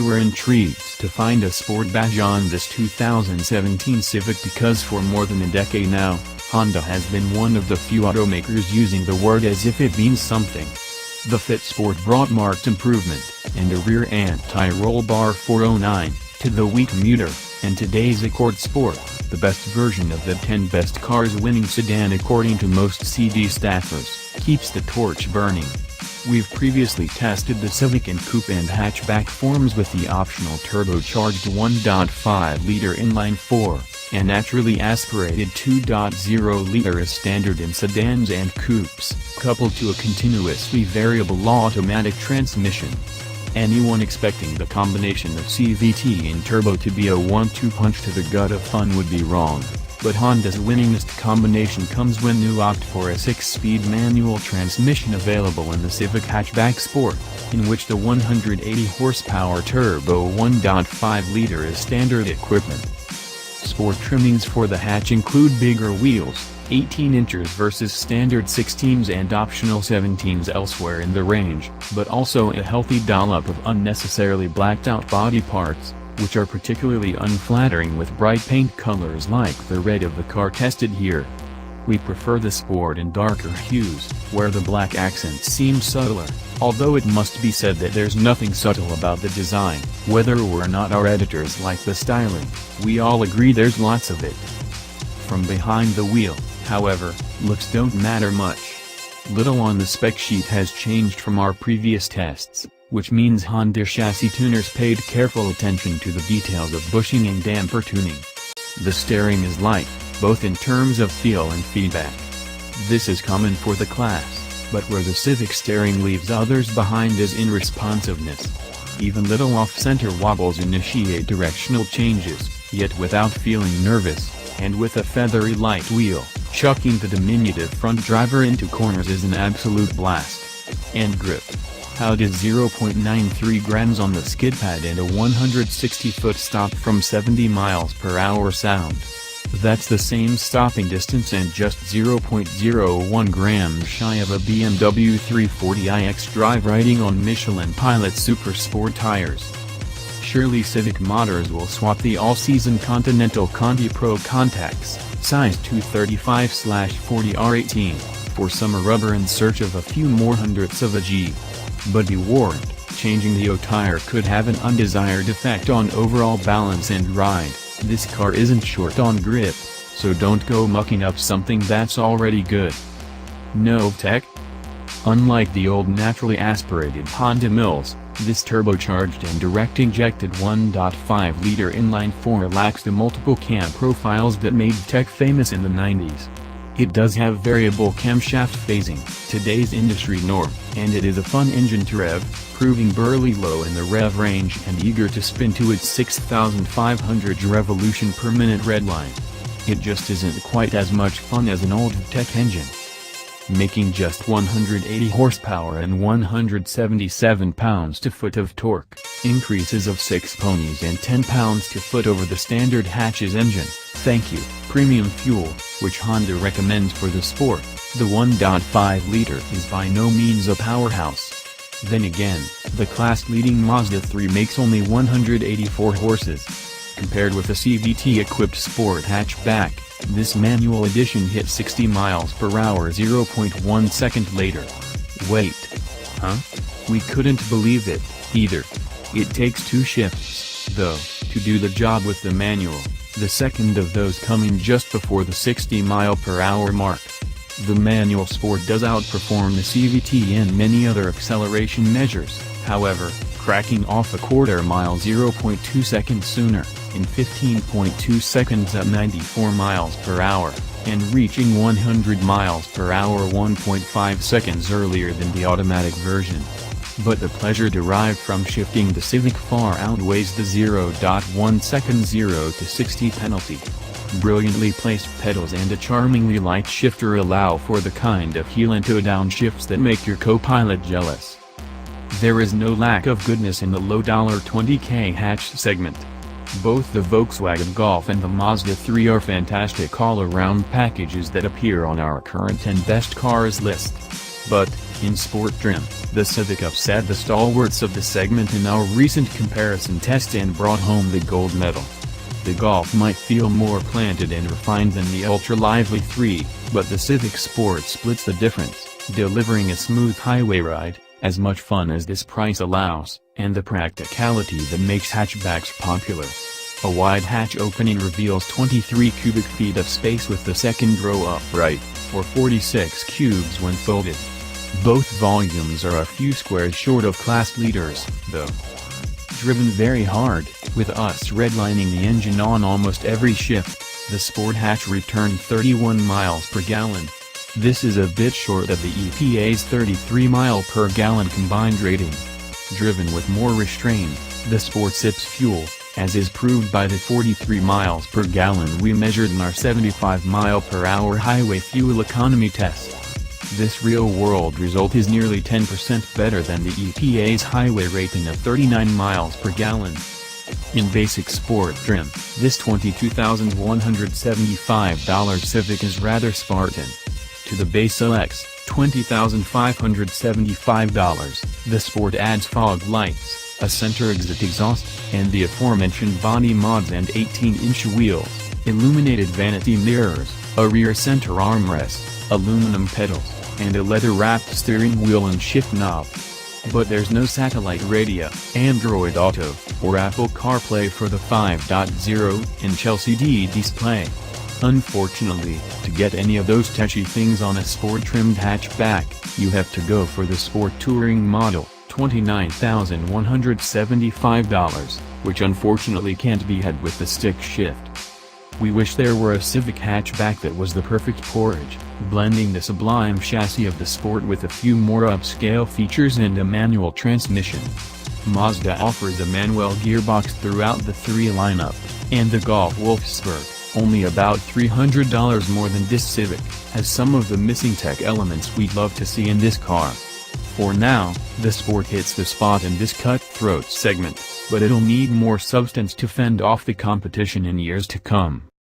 were intrigued to find a sport badge on this 2017 Civic because for more than a decade now, Honda has been one of the few automakers using the word as if it means something. The Fit Sport brought marked improvement, and a rear anti-roll bar 409, to the Wii commuter, and today's Accord Sport, the best version of the 10 best cars winning sedan according to most CD staffers, keeps the torch burning. We've previously tested the Civic in coupe and hatchback forms with the optional turbocharged 1.5-liter inline-4, and naturally aspirated 2.0-liter as standard in sedans and coupes, coupled to a continuously variable automatic transmission. Anyone expecting the combination of CVT and turbo to be a 1-2 punch to the gut of fun would be wrong, but Honda's winningest combination comes when you opt for a 6-speed manual transmission available in the Civic Hatchback Sport, in which the 180 horsepower turbo 1.5-liter is standard equipment. Sport trimmings for the hatch include bigger wheels, 18 inches versus standard 16s and optional 17s elsewhere in the range, but also a healthy dollop of unnecessarily blacked out body parts, which are particularly unflattering with bright paint colors like the red of the car tested here. We prefer the sport in darker hues, where the black accents seem subtler, although it must be said that there's nothing subtle about the design. Whether or not our editors like the styling, we all agree there's lots of it. From behind the wheel, however, looks don't matter much. Little on the spec sheet has changed from our previous tests, which means Honda chassis tuners paid careful attention to the details of bushing and damper tuning. The steering is light, both in terms of feel and feedback. This is common for the class, but where the Civic steering leaves others behind is in responsiveness. Even little off-center wobbles initiate directional changes, yet without feeling nervous, and with a feathery light wheel, chucking the diminutive front driver into corners is an absolute blast. And grip. How did 0.93 grams on the skid pad and a 160-foot stop from 70 miles per hour sound? That's the same stopping distance and just 0.01 grams shy of a BMW 340iX drive riding on Michelin Pilot Super Sport tires. Surely Civic modders will swap the all-season Continental Conti Pro contacts, size 235/40R18, for summer rubber in search of a few more hundredths of a G. But be warned, changing the tire could have an undesired effect on overall balance and ride. This car isn't short on grip, so don't go mucking up something that's already good. No tech? Unlike the old naturally aspirated Honda Mills, this turbocharged and direct-injected 1.5-liter inline-4 lacks the multiple cam profiles that made tech famous in the 90s. It does have variable camshaft phasing, today's industry norm, and it is a fun engine to rev, proving burly low in the rev range and eager to spin to its 6,500 revolution per minute redline. It just isn't quite as much fun as an old tech engine. Making just 180 horsepower and 177 pounds-to-foot of torque, increases of 6 ponies and 10 pounds-to-foot over the standard hatch's engine. Thank you, premium fuel, which Honda recommends for the sport. The 1.5-liter is by no means a powerhouse. Then again, the class-leading Mazda 3 makes only 184 horses. Compared with a CVT-equipped sport hatchback, this manual edition hit 60 miles per hour 0.1 second later. Wait. Huh? We couldn't believe it, either. It takes 2 shifts, though, to do the job with the manual, the second of those coming just before the 60 mile per hour mark. The manual sport does outperform the CVT in many other acceleration measures, however, cracking off a quarter mile 0.2 seconds sooner, in 15.2 seconds at 94 miles per hour, and reaching 100 miles per hour 1.5 seconds earlier than the automatic version. But the pleasure derived from shifting the Civic far outweighs the 0.1 second 0 to 60 penalty. Brilliantly placed pedals and a charmingly light shifter allow for the kind of heel and toe down shifts that make your co-pilot jealous. There is no lack of goodness in the low $20K hatch segment. Both the Volkswagen Golf and the Mazda 3 are fantastic all-around packages that appear on our current 10 best cars list. But, In sport trim, the Civic upset the stalwarts of the segment in our recent comparison test and brought home the gold medal. The Golf might feel more planted and refined than the ultra-lively 3, but the Civic Sport splits the difference, delivering a smooth highway ride, as much fun as this price allows, and the practicality that makes hatchbacks popular. A wide hatch opening reveals 23 cubic feet of space with the second row upright, or 46 cubes when folded. Both volumes are a few squares short of class leaders, though. Driven very hard, with us redlining the engine on almost every shift, the Sport hatch returned 31 miles per gallon. This is a bit short of the EPA's 33 mile per gallon combined rating. Driven with more restraint, the Sport sips fuel, as is proved by the 43 miles per gallon we measured in our 75 mile per hour highway fuel economy test. This real-world result is nearly 10% better than the EPA's highway rating of 39 miles per gallon. In basic sport trim, this $22,175 Civic is rather Spartan. To the base LX, $20,575, the Sport adds fog lights, a center exit exhaust, and the aforementioned body mods and 18-inch wheels, illuminated vanity mirrors, a rear center armrest, aluminum pedals, and a leather-wrapped steering wheel and shift knob. But there's no satellite radio, Android Auto, or Apple CarPlay for the 5.0-inch LCD display. Unfortunately, to get any of those touchy things on a sport-trimmed hatchback, you have to go for the Sport Touring model, $29,175, which unfortunately can't be had with the stick shift. We wish there were a Civic hatchback that was the perfect porridge, blending the sublime chassis of the Sport with a few more upscale features and a manual transmission. Mazda offers a manual gearbox throughout the 3 lineup, and the Golf Wolfsburg, only about $300 more than this Civic, has some of the missing tech elements we'd love to see in this car. For now, the Sport hits the spot in this cutthroat segment, but it'll need more substance to fend off the competition in years to come.